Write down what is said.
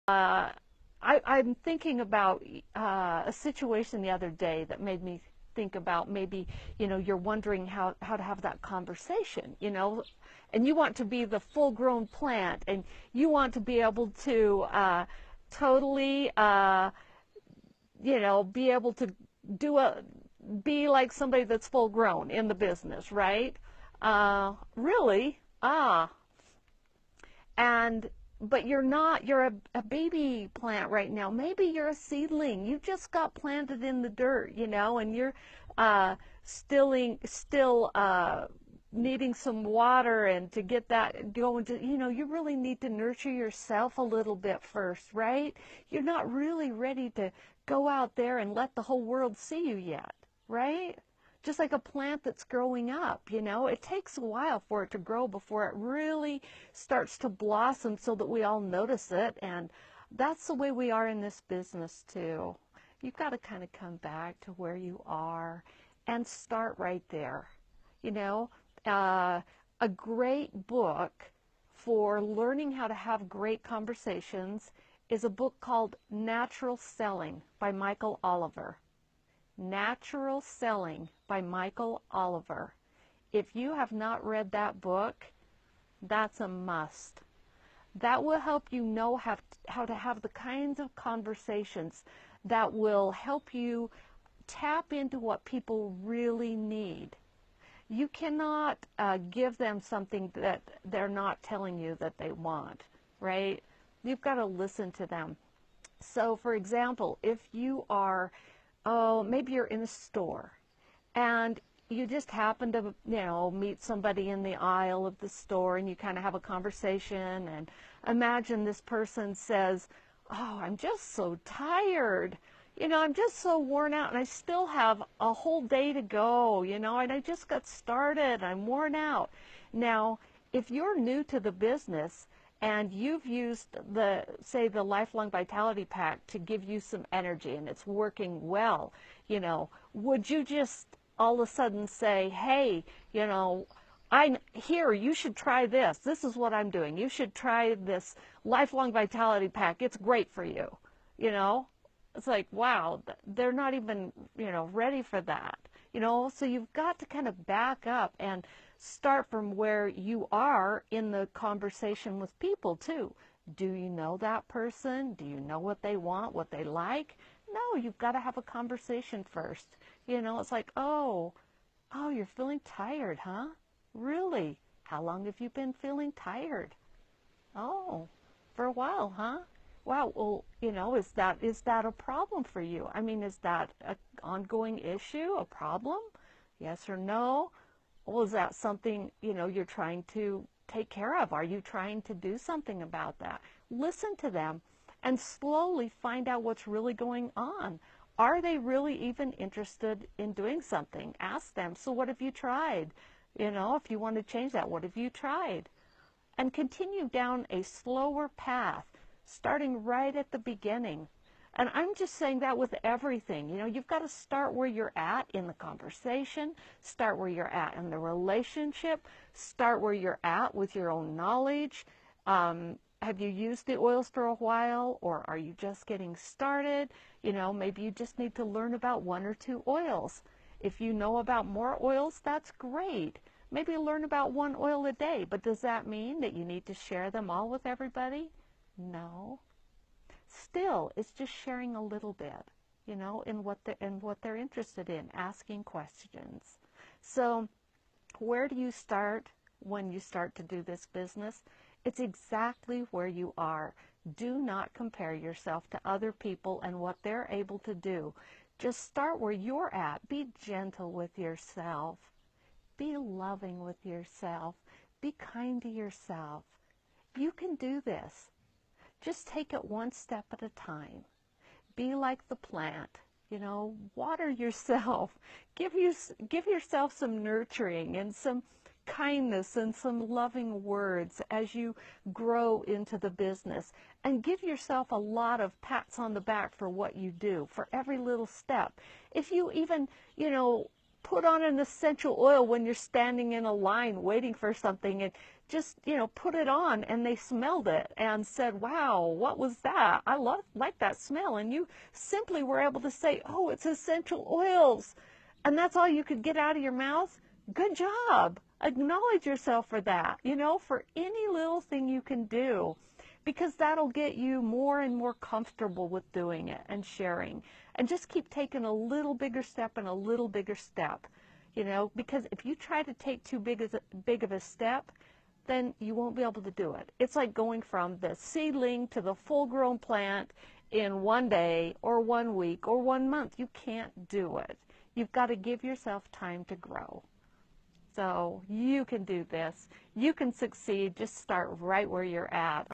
Uh, I'm thinking about a situation the other day that made me think about maybe, you're wondering how to have that conversation, and you want to be the full grown plant and you want to be able to totally, be able to do be like somebody that's full grown in the business, right? Really? And but you're not, you're a baby plant right now. Maybe you're a seedling, you just got planted in the dirt, and you're still needing some water, and to get that going, you really need to nurture yourself a little bit first, right? You're not really ready to go out there and let the whole world see you yet, right? Just like a plant that's growing up, it takes a while for it to grow before it really starts to blossom so that we all notice it. And that's the way we are in this business too. You've got to kind of come back to where you are and start right there. You know, a great book for learning how to have great conversations is a book called Natural Selling by Michael Oliver. Natural Selling by Michael Oliver. If you have not read that book, that's a must. That will help you know how to have the kinds of conversations that will help you tap into what people really need. You cannot give them something that they're not telling you that they want, right? You've got to listen to them. So, for example, if you are, maybe you're in a store and you just happen to, meet somebody in the aisle of the store, and you kind of have a conversation, and imagine this person says, "Oh, I'm just so tired. I'm just so worn out, and I still have a whole day to go, and I just got started. I'm worn out." Now, if you're new to the business and you've used say the Lifelong Vitality Pack to give you some energy and it's working well, would you just all of a sudden say, "Hey, I'm here, you should try this. This is what I'm doing. You should try this Lifelong Vitality Pack. It's great for you." It's like, wow, they're not even, ready for that. So you've got to kind of back up and start from where you are in the conversation with people too. Do you know that person? Do you know what they want, what they like? No, you've got to have a conversation first. It's like, oh, you're feeling tired, huh? Really? How long have you been feeling tired? Oh, for a while, huh? Wow, well, is that a problem for you? I mean, is that an ongoing issue, a problem? Yes or no? Well, is that something, you're trying to take care of? Are you trying to do something about that? Listen to them and slowly find out what's really going on. Are they really even interested in doing something? Ask them, "So what have you tried? If you want to change that, what have you tried?" And continue down a slower path, starting right at the beginning. And I'm just saying that with everything. You've got to start where you're at in the conversation, start where you're at in the relationship, start where you're at with your own knowledge. Have you used the oils for a while, or are you just getting started? Maybe you just need to learn about one or two oils. If you know about more oils, that's great. Maybe learn about one oil a day, but does that mean that you need to share them all with everybody? No. Still, it's just sharing a little bit, in what they're interested in, asking questions. So, where do you start when you start to do this business? It's exactly where you are. Do not compare yourself to other people and what they're able to do. Just start where you're at. Be gentle with yourself. Be loving with yourself. Be kind to yourself. You can do this. Just take it one step at a time. Be like the plant. Water yourself. Give yourself some nurturing and some kindness and some loving words as you grow into the business. And give yourself a lot of pats on the back for what you do, for every little step. If you even, put on an essential oil when you're standing in a line waiting for something, and just, put it on and they smelled it and said, wow, what was that? I like that smell. And you simply were able to say, oh, it's essential oils. And that's all you could get out of your mouth. Good job. Acknowledge yourself for that, for any little thing you can do, because that'll get you more and more comfortable with doing it and sharing. And just keep taking a little bigger step and a little bigger step, because if you try to take too big of a step, then you won't be able to do it. It's like going from the seedling to the full-grown plant in one day or 1 week or 1 month. You can't do it. You've got to give yourself time to grow. So you can do this. You can succeed. Just start right where you're at.